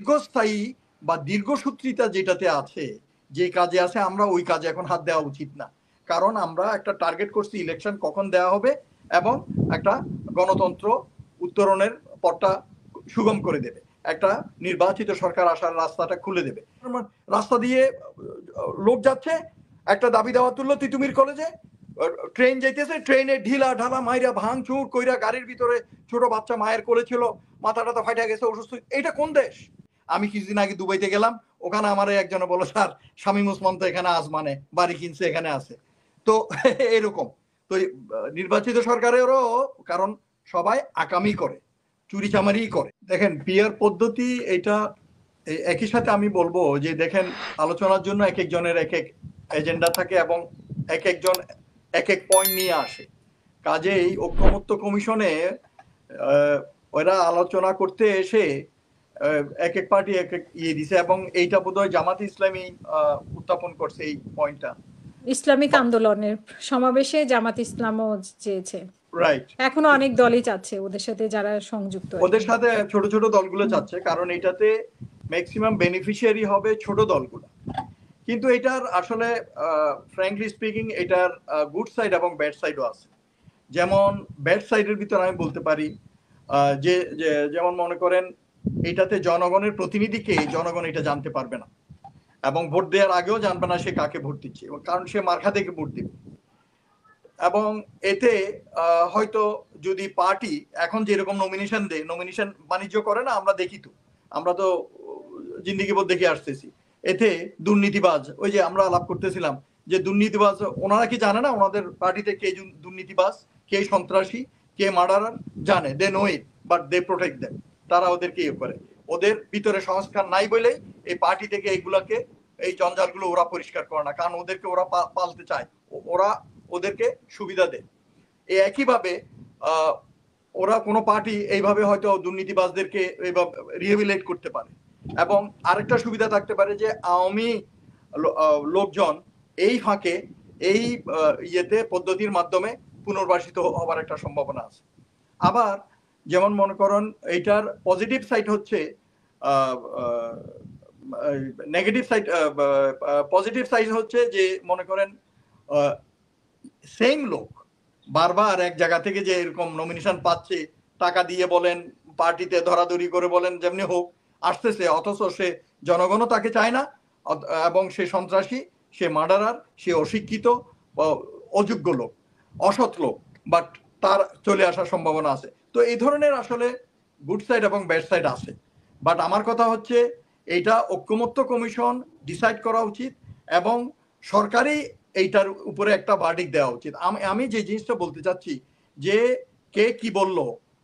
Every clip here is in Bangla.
দীর্ঘস্থায়ী বা দীর্ঘসূত্রিতা যেটাতে আছে, যে কাজে আছে, আমরা ওই কাজে এখন হাত দেওয়া উচিত না। কারণ আমরা একটা টার্গেট করছি ইলেকশন কখন দেওয়া হবে এবং একটা গণতন্ত্র উত্তরণের পথটা সুগম করে দেবে, একটা নির্বাচিত সরকার আসার রাস্তাটা খুলে দেবে। রাস্তা দিয়ে লোক যাচ্ছে, একটা দাবি দেওয়া তুললো তিতুমির কলেজে, ট্রেন যাইতেছে, ট্রেনে ঢিলা ঢালা মাইরা ভাঙচুর কইরা, গাড়ির ভিতরে ছোট বাচ্চা মায়ের কোলে ছিল, মাথা টাথা ফাইটা গেছে, অসুস্থ। এটা কোন দেশ? আমি কিছুদিন আগে দুবাইতে গেলাম, ওখানে আমার একজনে বলো, স্যার শামীম ওসমান তো এখানে আজমানে বাড়ি কিনছে, এখানে আছে। তো এরকম তো নির্বাচিত সরকারেরও, কারণ সবাই আকামি করে, চুরি চামারি করে। দেখেন পিয়ার পদ্ধতি এটা একই সাথে আমি বলবো যে দেখেন, আলোচনার জন্য এক একজনের এক এক এজেন্ডা থাকে এবং এক একজন এক এক পয়েন্ট নিয়ে আসে। কাজেই ঐকমত্য কমিশনে ওরা আলোচনা করতে এসে এক এক পার্টি এক এক ইয়ে দিছে, এবং এইটা বোধহয় জামাত ইসলামী উত্থাপন করছে এই পয়েন্টটা। ইসলামিক আন্দোলনের সমাবেশে জামাত ইসলামও চেয়েছে, রাইট। এখনো অনেক দলই চাচ্ছে ওদের সাথে, যারা সংযুক্ত ওদের সাথে ছোট ছোট দলগুলো চাচ্ছে, কারণ এটাতে ম্যাক্সিমাম বেনিফিশিয়ারি হবে ছোট দলগুলো। কিন্তু এটার আসলে ফ্র্যাঙ্কলি স্পিকিং এটার গুড সাইড এবং ব্যাড সাইডও আছে। যেমন ব্যাড সাইডের ভিতরে আমি বলতে পারি যে যেমন মনে করেন এটাতে জনগণের প্রতিনিধিকে জনগণ এটা জানতে পারবে না, এবং ভোট দেওয়ার আগেও জানবে না সে কাকে ভোট দিচ্ছে, কারণ সে মার্কা থেকে ভোট দিবে। এবং এতে হয়তো যদি পার্টি এখন যেরকম নমিনেশন দেয়, নমিনেশন বাণিজ্য করে না, আমরা দেখি তো, আমরা তো জিন্দিগি বোধ দেখে আসতেছি, এতে দুর্নীতিবাজ, ওই যে আমরা আলাপ করতেছিলাম যে দুর্নীতিবাজ, ওনারা কি জানে না ওনাদের পার্টিতে কে দুর্নীতিবাজ, কে সন্ত্রাসী, কে মার্ডারার? জানে, they know it, but they protect them. তারা ওদেরকে ইয়ে করে, ওদের ভিতরে সংস্কার নাই বলেই এই পার্টি থেকে এইগুলাকে, এই জঞ্জালগুলো ওরা পরিষ্কার করে না, কারণ ওদেরকে ওরা পালতে চায়, ওরা ওদেরকে সুবিধা দেয়। এই একইভাবে ওরা কোনো পার্টি এইভাবে হয়তো দুর্নীতিবাজদেরকে এইভাবে রিহেবিলেট করতে পারে। এবং আরেকটা সুবিধা থাকতে পারে যে আওয়ামী লোকজন এই ফাঁকে এই ইয়েতে পদ্ধতির মাধ্যমে পুনর্বাসিত হওয়ার একটা সম্ভাবনা আছে। আবার যেমন মনে করেন এইটার পজিটিভ সাইড হচ্ছে, নেগেটিভ সাইড, পজিটিভ সাইড হচ্ছে যে মনে করেন সেম লোক বারবার এক জায়গা থেকে যে এরকম নমিনেশন পাচ্ছে, টাকা দিয়ে বলেন, পার্টিতে ধরাধরি করে বলেন, যেমনি হোক আসতেছে, অথচ সে জনগণও তাকে চায় না, এবং সে সন্ত্রাসী, সে মার্ডারার, সে অশিক্ষিত, অযোগ্য লোক, অসৎ লোক, বাট তার চলে আসার সম্ভাবনা আছে। তো এই ধরনের আসলে গুড সাইড এবং ব্যাড সাইড আছে। বাট আমার কথা হচ্ছে এইটা ঐকমত্য কমিশন ডিসাইড করা উচিত, এবং সরকারি এইটার উপরে একটা ভার্ডিক্ট দেওয়া উচিত। আমি যে জিনিসটা বলতে চাচ্ছি যে কে কি বলল,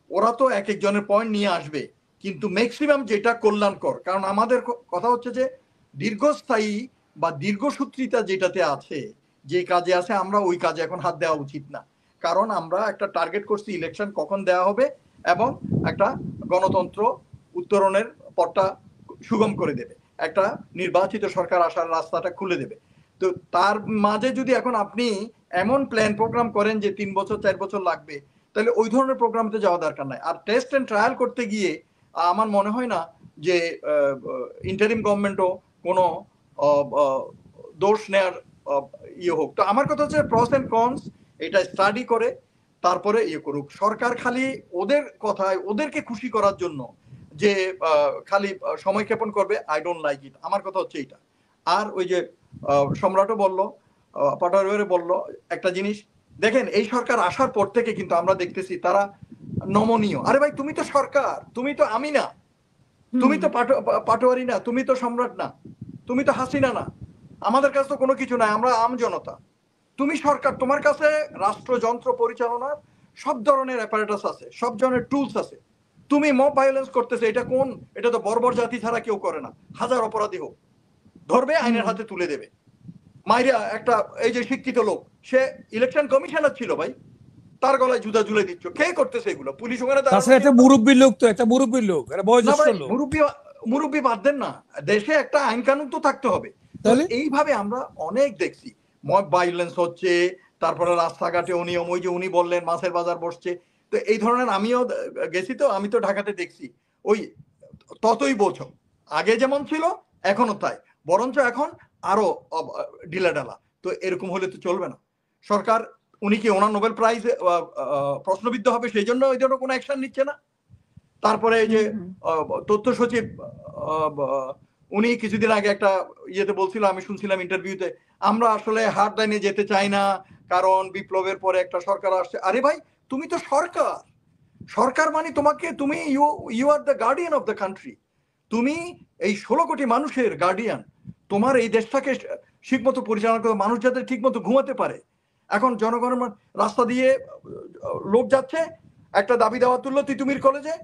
ওরা তো এক একজনের পয়েন্ট নিয়ে আসবে, কিন্তু ম্যাক্সিমাম যেটা কল্যাণকর, কারণ আমাদের কথা হচ্ছে যে দীর্ঘস্থায়ী বা দীর্ঘসূত্রিতা যেটাতে আছে, যে কাজে আছে, আমরা ওই কাজে এখন হাত দেওয়া উচিত না। কারণ আমরা একটা টার্গেট করছি ইলেকশন কখন দেওয়া হবে এবং একটা গণতন্ত্র উত্তরণের পথটা সুগম করে দেবে, একটা নির্বাচিত সরকার আসার রাস্তাটা খুলে দেবে। তো তার মাঝে যদি এখন আপনি এমন প্ল্যান প্রোগ্রাম করেন যে 3 বছর 4 বছর লাগবে, তাহলে ওই ধরনের প্রোগ্রামতে যাওয়া দরকার নাই। আর টেস্ট এন্ড ট্রায়াল করতে গিয়ে আমার মনে হয় না যে ইন্টারিম গভর্নমেন্টও কোনো দোষ নেয়ার ইয়ে হোক। তো আমার কথা হচ্ছে প্রস এন্ড কনস এটা স্টাডি করে তারপরে ইয়ে করুক সরকার। খালি ওদের কথায় ওদেরকে খুশি করার জন্য যে খালি সময় ক্ষেপণ করবে, আই ডোন্ট লাইক ইট। আমার কথা হচ্ছে এইটা। আর ওই যে সম্রাটও বলল, পাটোয়ারি বলল একটা জিনিস, দেখেন এই সরকার আসার পর থেকে কিন্তু আমরা দেখতেছি তারা নমনীয়। আরে ভাই, তুমি তো সরকার, তুমি তো আমি না, তুমি তো পাটোয়ারি না, তুমি তো সম্রাট না, তুমি তো হাসিনা না, আমাদের কাছে তো কোনো কিছু নাই, আমরা আম জনতা। তুমি সরকার, তোমার কাছে রাষ্ট্রযন্ত্র পরিচালনার সব ধরনের অ্যাপারেটাস আছে, সব ধরনের টুলস আছে। তুমি মব ভায়োলেন্স করতেছে, এটা কোন, এটা তো বর্বর জাতি ছাড়া কেউ করে না। হাজার অপরাধী হোক, ধরবে, আইনের হাতে তুলে দেবে। মাইরা একটা এই যে শিক্ষিত লোক, সে ইলেকশন কমিশনার ছিল ভাই, তার গলায় জুতা ঝুলে দিচ্ছ, কে করতেছে এগুলো? পুলিশ ওখানে একটা মুরব্বী লোক, তো একটা মুরব্বী লোক, একটা বয়োজ্যেষ্ঠ লোক। মুরব্বী বাদ দেন না, দেশে একটা আইন কানুন তো থাকতে হবে। এইভাবে আমরা অনেক দেখছি মব ভায়োলেন্স হচ্ছে, তারপরে রাস্তাঘাটে অনিয়ম, ওই যে উনি বললেন মাছের বাজার বসছে। তো এই ধরনের আমিও গেছি, তো আমি তো ঢাকাতে দেখছি, ওই ততই বোঝো, আগে যেমন ছিল এখনো তাই, বরঞ্চ এখন আরো ঢিলাঢালা। তো এরকম হলে তো চলবে না। সরকার উনি কি ওনার নোবেল প্রাইজ প্রশ্নবিদ্ধ হবে সেই জন্য ওই জন্য কোনো অ্যাকশন নিচ্ছে না? তারপরে এই যে তথ্য সচিব উনি কিছুদিন আগে একটা ইয়েতে বলছিল, আমি শুনছিলাম ইন্টারভিউতে, আমরা আসলে হার্ড লাইনে যেতে চাই না কারণ বিপ্লবের পরে একটা সরকার আসছে। আরে ভাই, তুমি তো সরকার, সরকার মানে তোমাকে, তুমি you are the guardian of the country, তুমি এই 16 কোটি মানুষের গার্ডিয়ান। তোমার এই দেশটাকে ঠিকমতো পরিচালনা করে, মানুষ যাতে ঠিকমতো ঘুমাতে পারে। এখন জনগণের রাস্তা দিয়ে লোক যাচ্ছে, একটা দাবি দেওয়া তুললো তিতুমির কলেজে,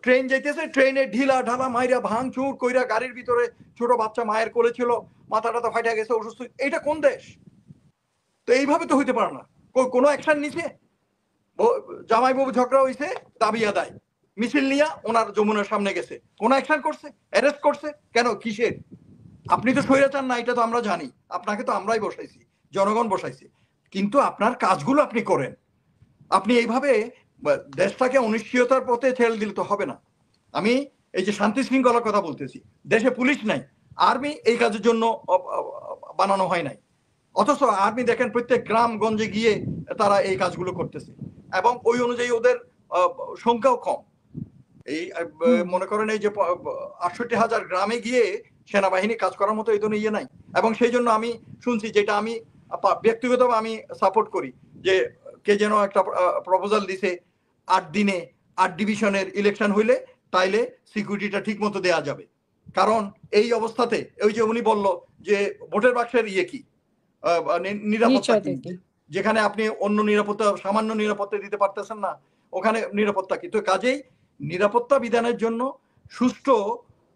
ট্রেন যাইতেছে, ট্রেনে ঢিলা ঢালা মাইরা ভাঙচুর কইরা, গাড়ির ভিতরে ছোট বাচ্চা মায়ের কোলে ছিল, মাথা টাথা ফাইটা গেছে, অসুস্থ। এইটা কোন দেশ? তো এইভাবে তো হইতে পারে না। কোনো অ্যাকশন নিছে? জামাই বাবু ঝগড়া হয়েছে, দাবি আদায়, মিছিল নিয়ে ওনার যমুনার সামনে গেছে, কোন অ্যাকশন করছে? অ্যারেস্ট করছে কেন? কিসের? আপনি তো স্বৈরাচার না, এটা তো আমরা জানি, আপনাকে তো আমরাই বসাইছি, জনগণ বসাইছে, কিন্তু আপনার কাজগুলো আপনি করেন। আপনি এইভাবে দেশটাকে অনিশ্চয়তার পথে ঠেলে দিলে তো হবে না। আমি এই যে শান্তি শৃঙ্খলার কথা বলতেছি, দেশে পুলিশ নাই, আর্মি এই কাজের জন্য বানানো হয় নাই, অথচ আর্মি দেখেন প্রত্যেক গ্রাম গঞ্জে গিয়ে তারা এই কাজগুলো করতেছে, এবং ওই অনুযায়ী ওদের সংখ্যাও কম। এই মনে করেন এই যে 68,000 গ্রামে গিয়ে সেনাবাহিনী কাজ করার মতো এই ধরনের ইয়ে নাই। এবং সেই জন্য আমি শুনছি, যেটা আমি ব্যক্তিগতভাবে আমি সাপোর্ট করি, যে কে যেন একটা প্রপোজাল দিছে 8 দিনে 8 ডিভিশনের ইলেকশন হইলে তাইলে সিকিউরিটিটা ঠিক মতো দেওয়া যাবে। কারণ এই অবস্থাতে ওই যে উনি বলল যে ভোটের বাক্সের ইয়ে কি, নিরাপত্তা কি, যেখানে আপনি অন্য নিরাপত্তা, সামান্য নিরাপত্তা দিতে পারতেছেন না, ওখানে নিরাপত্তা কি? তো কাজেই নিরাপত্তা বিধানের জন্য সুষ্ঠু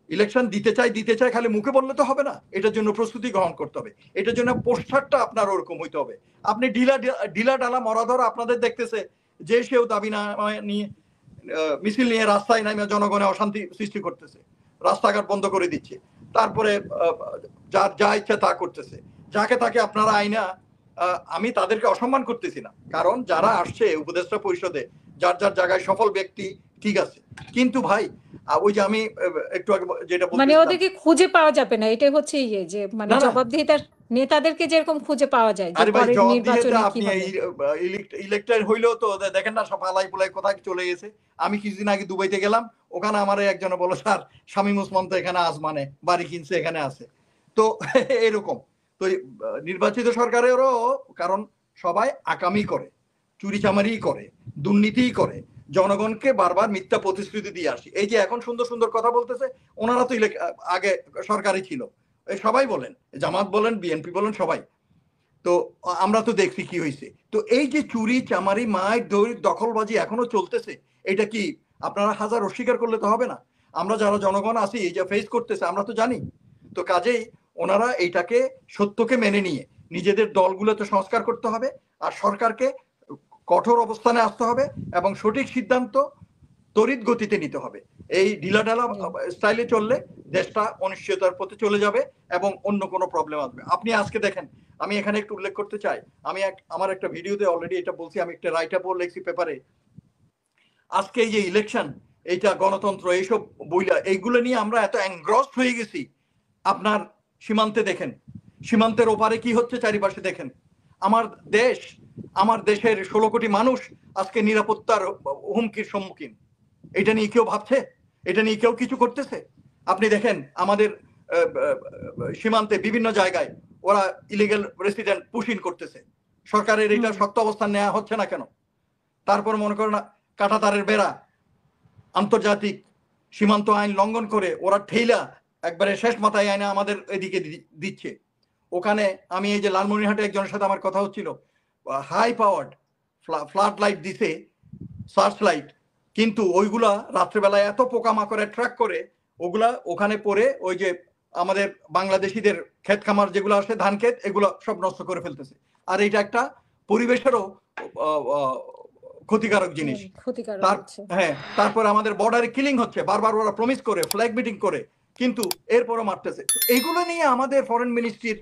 ইলেকশন দিতে চাই খালি মুখে বললে তো হবে না, এটার জন্য প্রস্তুতি গ্রহণ করতে হবে, এটার জন্য পোস্টারটা আপনার ওরকম হইতে হবে। আপনি ঢিলা ডালা মরাধর আপনাদের দেখতেছে যে সেও দাবি না নিয়ে মিছিল নিয়ে রাস্তায় নামে জনগণে অশান্তি সৃষ্টি করতেছে, রাস্তাঘাট বন্ধ করে দিচ্ছে, তারপরে যার যা ইচ্ছা তা করতেছে, যাকে তাকে আপনারা আইনা। আমি তাদেরকে অসম্মান করতেছি না, কারণ যারা আসছে উপদেষ্টা পরিষদে যার যার জায়গায় সফল ব্যক্তি, ঠিক আছে, কিন্তু ভাই ওই যে আমি একটু আগে যেটা মানে ওদেরকে খুঁজে পাওয়া যাবে না, এটাই হচ্ছে ইয়ে, যে মানে জবাবদিহিতার নেতাদেরকে যেরকম খুঁজে পাওয়া যায় যে পরের নির্বাচনে কিভাবে। ইলেক্টেড হইলেও তো দেখেন না সব আলাই পোলাই কোথায় চলে গেছে। আমি কিছুদিন আগে দুবাইতে গেলাম, ওখানে আমার একজনে বলো, স্যার শামীম ওসমান তো এখানে মানে বাড়ি কিনছে, এখানে আছে। তো এরকম তো নির্বাচিত সরকারেরও, কারণ সবাই আকামি করে, চুরিচামারি করে, দুর্নীতি করে, জনগণকে বারবার মিথ্যা প্রতিশ্রুতি দিয়ে আসি। এই যে এখন সুন্দর সুন্দর কথা বলতেছে, ওনারা তো আগে সরকারই ছিল, সবাই বলেন, জামাত বলেন, বিএনপি বলেন, সবাই তো আমরা তো দেখছি কি হয়েছে। তো এই যে চুরি চামারি মায়ের দখলবাজি এখনো চলতেছে, এটা কি আপনারা হাজার অস্বীকার করলে তো হবে না। আমরা যারা জনগণ আছি এই যে ফেস করতেছে, আমরা তো জানি। তো কাজেই ওনারা এইটাকে, সত্যকে মেনে নিয়ে নিজেদের দলগুলোতে সংস্কার করতে হবে, আর সরকারকে কঠোর অবস্থানে আসতে হবে, এবং সঠিক সিদ্ধান্ত তড়িৎ গতিতে নিতে হবে। এই ঢিলাঢালা স্টাইলে চললে দেশটা অনিশ্চয়তার পথে চলে যাবে এবং অন্য কোনো প্রবলেম আসবে। আপনি আজকে দেখেন, আমি এখানে একটু উল্লেখ করতে চাই, আমি আমার একটা ভিডিওতে অলরেডি এটা বলছি, আমি একটা রাইট আপও লিখছি পেপারে। আজকে এই যে ইলেকশন, এইটা গণতন্ত্র, এইসব বইলা এইগুলো নিয়ে আমরা এত এনগ্রসড হয়ে গেছি। আপনার সীমান্তে দেখেন, সীমান্তের ওপারে কি হচ্ছে চারিপাশে দেখেন। আমার দেশ, আমার দেশের 16 কোটি মানুষ আজকে নিরাপত্তার হুমকির সম্মুখীন। এটা নিয়ে কেউ ভাবছে? এটা নিয়ে কেউ কিছু করতেছে? আপনি দেখেন আমাদের সীমান্তে বিভিন্ন জায়গায় ওরা ইলিগাল রেসিডেন্ট পুশিং করতেছে, সরকারের এটা শক্ত অবস্থান নেওয়া হচ্ছে না কেন? তারপর মনে করেন কাঁটাতারের বেড়া, আন্তর্জাতিক সীমান্ত আইন লঙ্ঘন করে ওরা ঠেইলা একবারে শেষ মাথায় আইনে আমাদের এদিকে দিচ্ছে। ওখানে আমি এই যে লালমনিরহাটে একজনের সাথে আমার কথা হচ্ছিল, হাই পাওয়ার্ড ফ্লাড লাইট দিছে, সার্চ লাইট, কিন্তু ওইগুলা রাত্রেবেলায় এত পোকামাকড় অ্যাট্রাক্ট করে, ওগুলা ওখানে পড়ে ওই যে আমাদের বাংলাদেশিদের ক্ষেত খামার যেগুলো আসে, ধান ক্ষেত, এগুলো সব নষ্ট করে ফেলতেছে। আর এটা একটা পরিবেশেরও ক্ষতিকারক জিনিস। হ্যাঁ, তারপর আমাদের বর্ডারে কিলিং হচ্ছে, বারবার ওরা প্রমিস করে, ফ্ল্যাগ মিটিং করে, কিন্তু এরপরও মারতেছে। এগুলো নিয়ে আমাদের ফরেন মিনিস্ট্রির